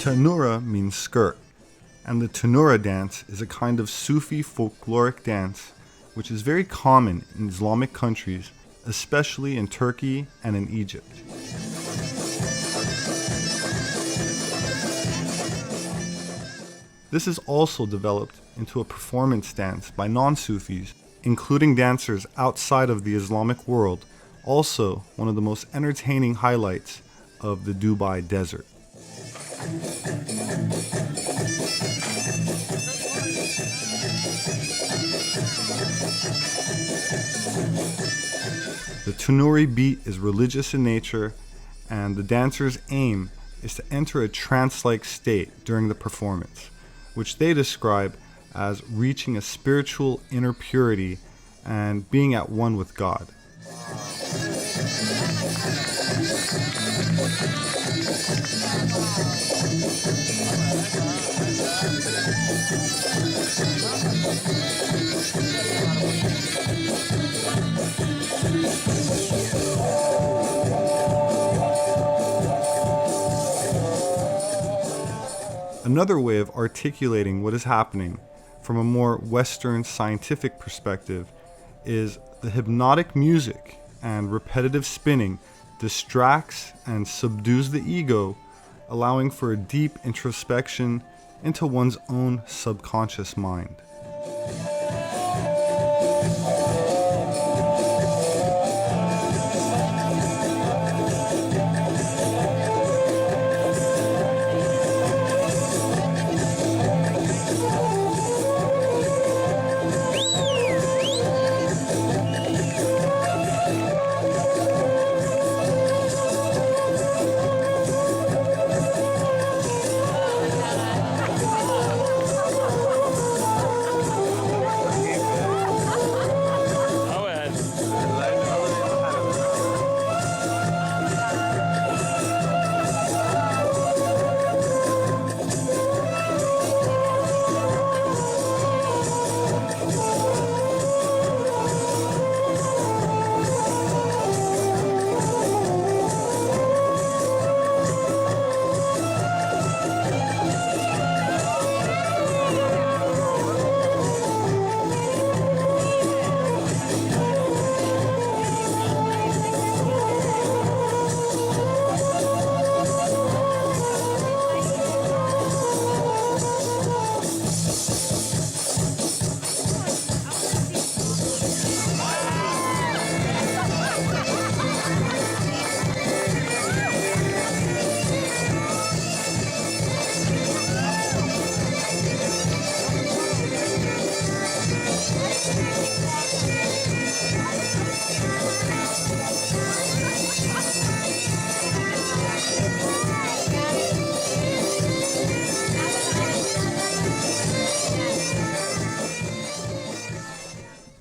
tenura means skirt, and the tenura dance is a kind of Sufi folkloric dance which is very common in Islamic countries, especially in Turkey and in Egypt. This is also developed into a performance dance by non-Sufis, including dancers outside of the Islamic world, also one of the most entertaining highlights of the Dubai desert. The Tunuri beat is religious in nature, and the dancer's aim is to enter a trance-like state during the performance, which they describe as reaching a spiritual inner purity and being at one with God. Another way of articulating what is happening from a more Western scientific perspective is the hypnotic music and repetitive spinning distracts and subdues the ego, allowing for a deep introspection into one's own subconscious mind.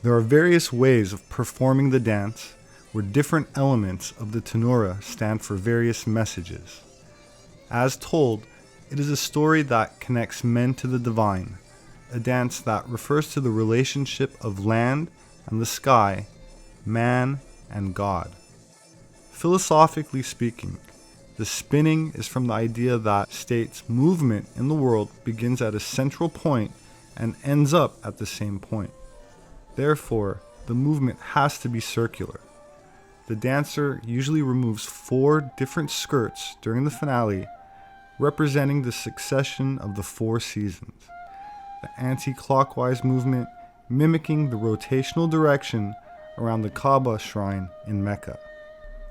There are various ways of performing the dance where different elements of the tenura stand for various messages. As told, it is a story that connects men to the divine, a dance that refers to the relationship of land and the sky, man and God. Philosophically speaking, the spinning is from the idea that states movement in the world begins at a central point and ends up at the same point. Therefore, the movement has to be circular. The dancer usually removes 4 different skirts during the finale, representing the succession of the 4 seasons. The anti-clockwise movement mimicking the rotational direction around the Kaaba shrine in Mecca.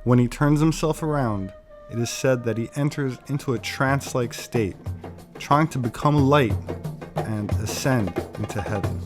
When he turns himself around, it is said that he enters into a trance-like state, trying to become light and ascend into heaven.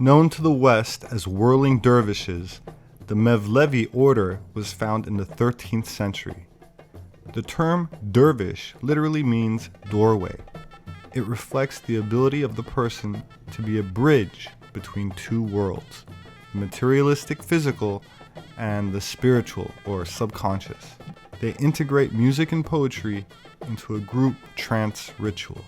Known to the West as whirling dervishes, the Mevlevi order was found in the 13th century. The term dervish literally means doorway. It reflects the ability of the person to be a bridge between two worlds, the materialistic physical and the spiritual or subconscious. They integrate music and poetry into a group trance ritual.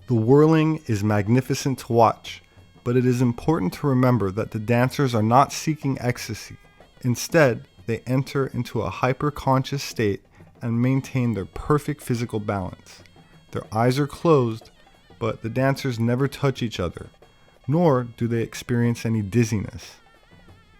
The whirling is magnificent to watch, but it is important to remember that the dancers are not seeking ecstasy. Instead, they enter into a hyper-conscious state and maintain their perfect physical balance. Their eyes are closed, but the dancers never touch each other, nor do they experience any dizziness.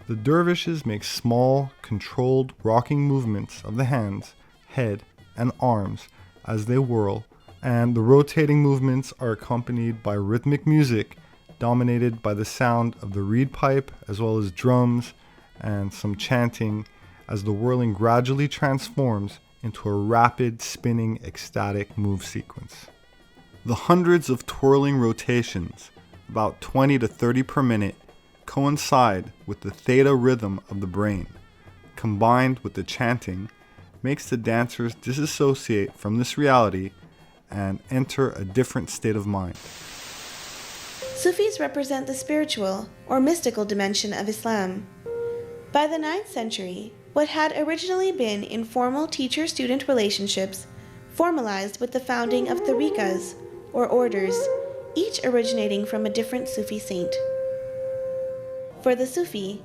The dervishes make small, controlled, rocking movements of the hands, head, and arms as they whirl, and the rotating movements are accompanied by rhythmic music dominated by the sound of the reed pipe as well as drums and some chanting as the whirling gradually transforms into a rapid, spinning, ecstatic move sequence. The hundreds of twirling rotations, about 20 to 30 per minute, coincide with the theta rhythm of the brain. Combined with the chanting, makes the dancers disassociate from this reality and enter a different state of mind. Sufis represent the spiritual or mystical dimension of Islam. By the 9th century, what had originally been informal teacher-student relationships formalized with the founding of tariqas, or orders, each originating from a different Sufi saint. For the Sufi,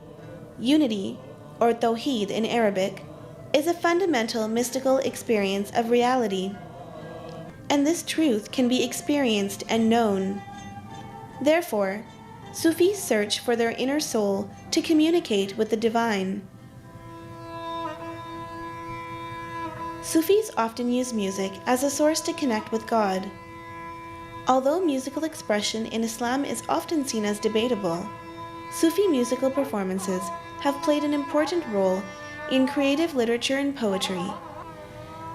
unity, or tawheed in Arabic, is a fundamental mystical experience of reality, and this truth can be experienced and known. Therefore, Sufis search for their inner soul to communicate with the divine. Sufis often use music as a source to connect with God. Although musical expression in Islam is often seen as debatable, Sufi musical performances have played an important role in creative literature and poetry.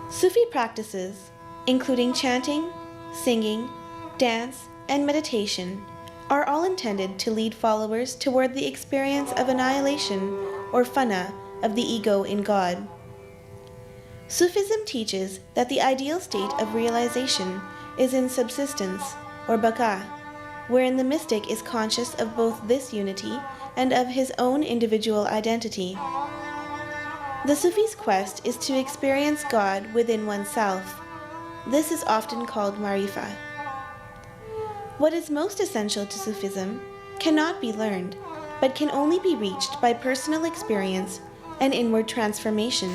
Sufi practices, including chanting, singing, dance, and meditation, are all intended to lead followers toward the experience of annihilation or fana of the ego in God. Sufism teaches that the ideal state of realization is in subsistence, or baka, wherein the mystic is conscious of both this unity and of his own individual identity. The Sufi's quest is to experience God within oneself. This is often called marifa. What is most essential to Sufism cannot be learned, but can only be reached by personal experience and inward transformation.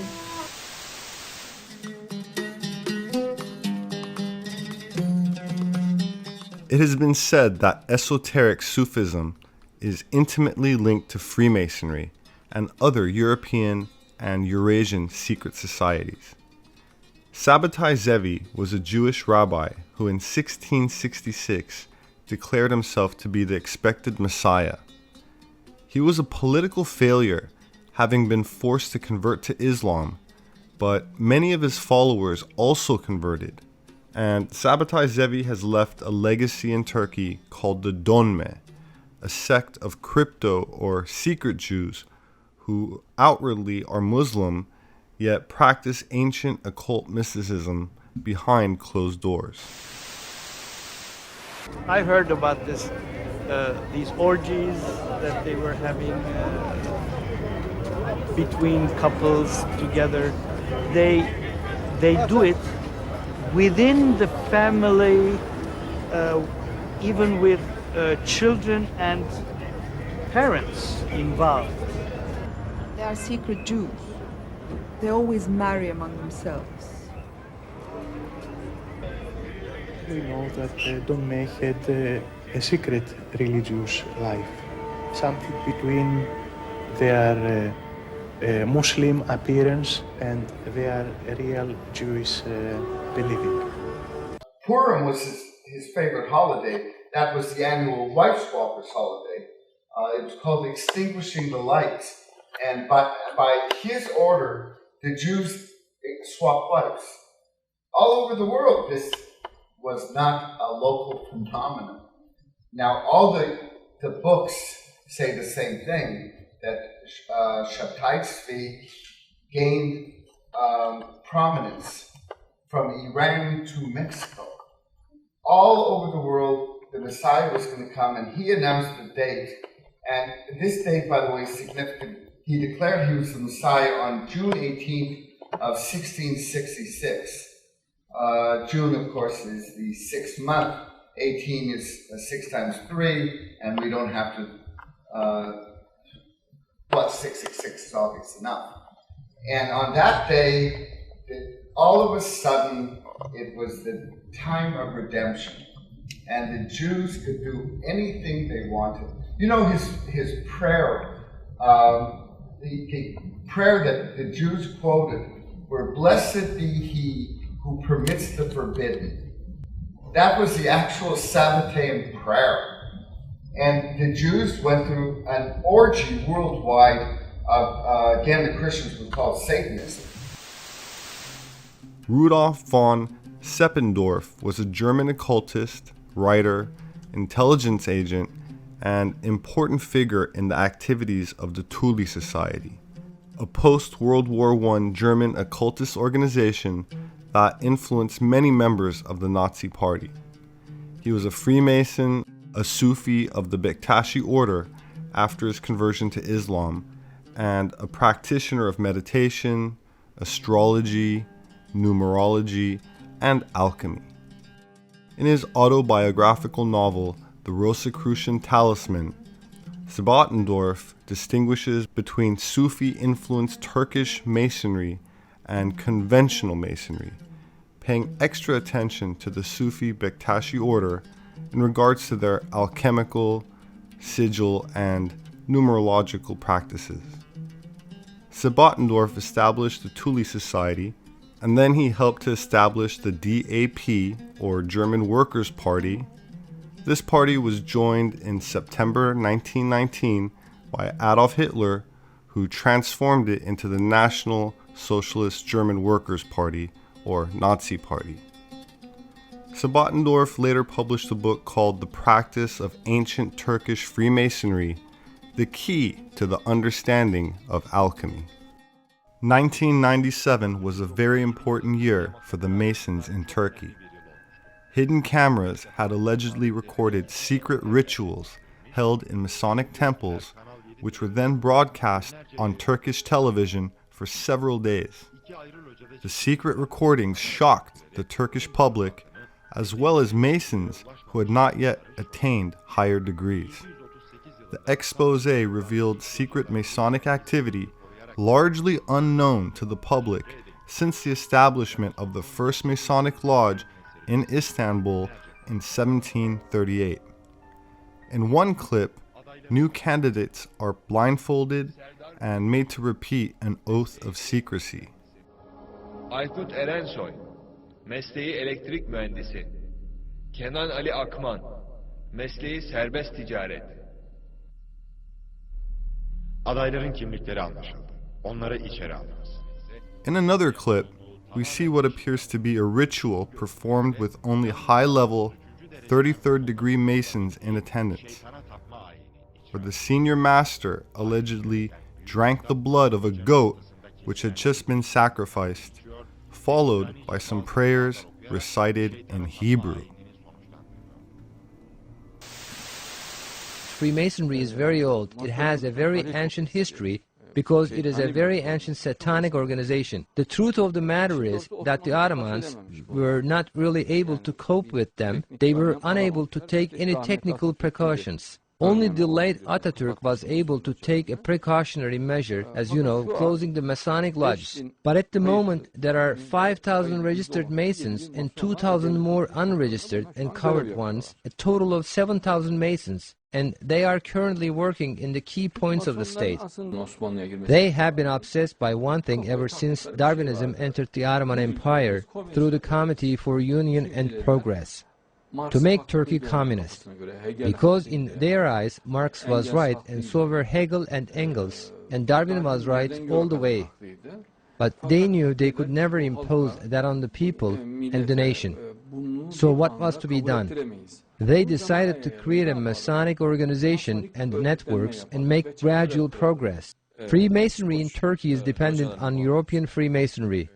It has been said that esoteric Sufism is intimately linked to Freemasonry and other European and Eurasian secret societies. Sabbatai Zevi was a Jewish rabbi who in 1666 declared himself to be the expected Messiah. He was a political failure, having been forced to convert to Islam, but many of his followers also converted, and Sabbatai Zevi has left a legacy in Turkey called the Donme, a sect of crypto or secret Jews who outwardly are Muslim yet practice ancient occult mysticism behind closed doors. I heard about these orgies that they were having between couples together. They do it within the family, even with children and parents involved. They are secret Jews. They always marry among themselves. We know that Dönme had a secret religious life, something between their Muslim appearance and their real Jewish believing. Purim was his favorite holiday. That was the annual wife swappers holiday. It was called Extinguishing the Lights. And by his order, the Jews swapped wives. All over the world, this was not a local phenomenon. Now, all the books say the same thing, that Sabbatai Zevi gained prominence from Iran to Mexico. All over the world, the Messiah was going to come, and he announced the date. And this date, by the way, is significant. He declared he was the Messiah on June 18th of 1666. June, of course, is the 6th month. 18 is 6 times 3, and we don't have to plus 666 is obvious enough. And on that day, all of a sudden, it was the time of redemption, and the Jews could do anything they wanted. You know, his prayer, the prayer that the Jews quoted were, "Blessed be he who permits the forbidden." That was the actual Sabbatai prayer. And the Jews went through an orgy worldwide of, again, the Christians would call it Satanism. Rudolf von Sebottendorff was a German occultist, writer, intelligence agent, and important figure in the activities of the Thule Society, a post-World War I German occultist organization that influenced many members of the Nazi Party. He was a Freemason, a Sufi of the Bektashi order after his conversion to Islam, and a practitioner of meditation, astrology, numerology, and alchemy. In his autobiographical novel, The Rosicrucian Talisman, Sebottendorff distinguishes between Sufi-influenced Turkish masonry and conventional masonry, paying extra attention to the Sufi Bektashi order in regards to their alchemical, sigil, and numerological practices. Sebottendorff established the Thule Society, and then he helped to establish the DAP, or German Workers' Party. This party was joined in September 1919 by Adolf Hitler, who transformed it into the National Socialist German Workers' Party, or Nazi Party. Sebottendorff later published a book called The Practice of Ancient Turkish Freemasonry, the key to the understanding of alchemy. 1997 was a very important year for the Masons in Turkey. Hidden cameras had allegedly recorded secret rituals held in Masonic temples, which were then broadcast on Turkish television for several days. The secret recordings shocked the Turkish public, as well as Masons who had not yet attained higher degrees. The expose revealed secret Masonic activity largely unknown to the public since the establishment of the first Masonic lodge in Istanbul in 1738. In one clip, new candidates are blindfolded and made to repeat an oath of secrecy. Aykut Erensoy, mesleği elektrik mühendisi. Kenan Ali Akman, mesleği serbest ticaret. Adayların kimlikleri anlaşıldı. Onları içeri aldınız. In another clip, we see what appears to be a ritual performed with only high-level 33rd degree Masons in attendance, where the senior master allegedly drank the blood of a goat which had just been sacrificed, followed by some prayers recited in Hebrew. Freemasonry is very old. It has a very ancient history because it is a very ancient satanic organization. The truth of the matter is that the Ottomans were not really able to cope with them. They were unable to take any technical precautions. Only the late Ataturk was able to take a precautionary measure, as you know, closing the Masonic lodges. But at the moment, there are 5,000 registered Masons and 2,000 more unregistered and covered ones, a total of 7,000 Masons, and they are currently working in the key points of the state. They have been obsessed by one thing ever since Darwinism entered the Ottoman Empire through the Committee for Union and Progress, to make Turkey communist, because in their eyes Marx was right and so were Hegel and Engels, and Darwin was right all the way. But they knew they could never impose that on the people and the nation. So what was to be done? They decided to create a Masonic organization and networks and make gradual progress. Freemasonry in Turkey is dependent on European Freemasonry.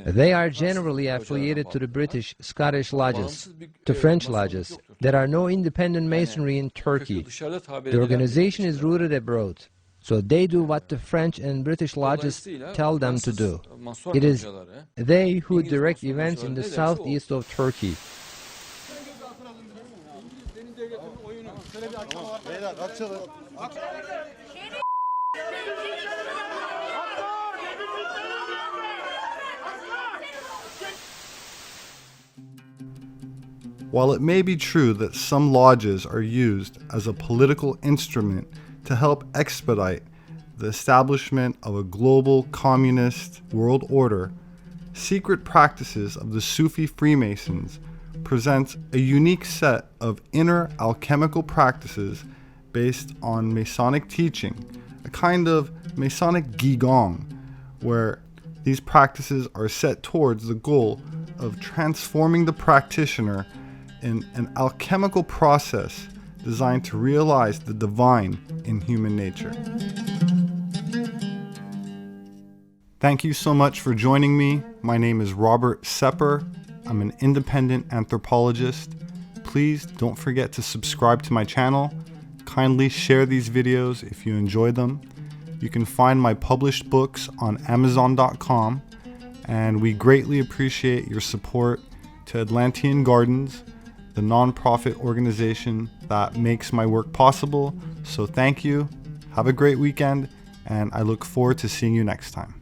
They are generally affiliated to the British, Scottish lodges, to French lodges. There are no independent Masonry in Turkey. The organization is rooted abroad. So they do what the French and British lodges tell them to do. It is they who direct events in the southeast of Turkey. While it may be true that some lodges are used as a political instrument to help expedite the establishment of a global communist world order, secret practices of the Sufi Freemasons present a unique set of inner alchemical practices based on Masonic teaching, a kind of Masonic Qigong, where these practices are set towards the goal of transforming the practitioner in an alchemical process designed to realize the divine in human nature. Thank you so much for joining me. My name is Robert Sepehr. I'm an independent anthropologist. Please don't forget to subscribe to my channel. Kindly share these videos if you enjoy them. You can find my published books on Amazon.com, and we greatly appreciate your support to Atlantean Gardens, the non-profit organization that makes my work possible. So thank you, have a great weekend, and I look forward to seeing you next time.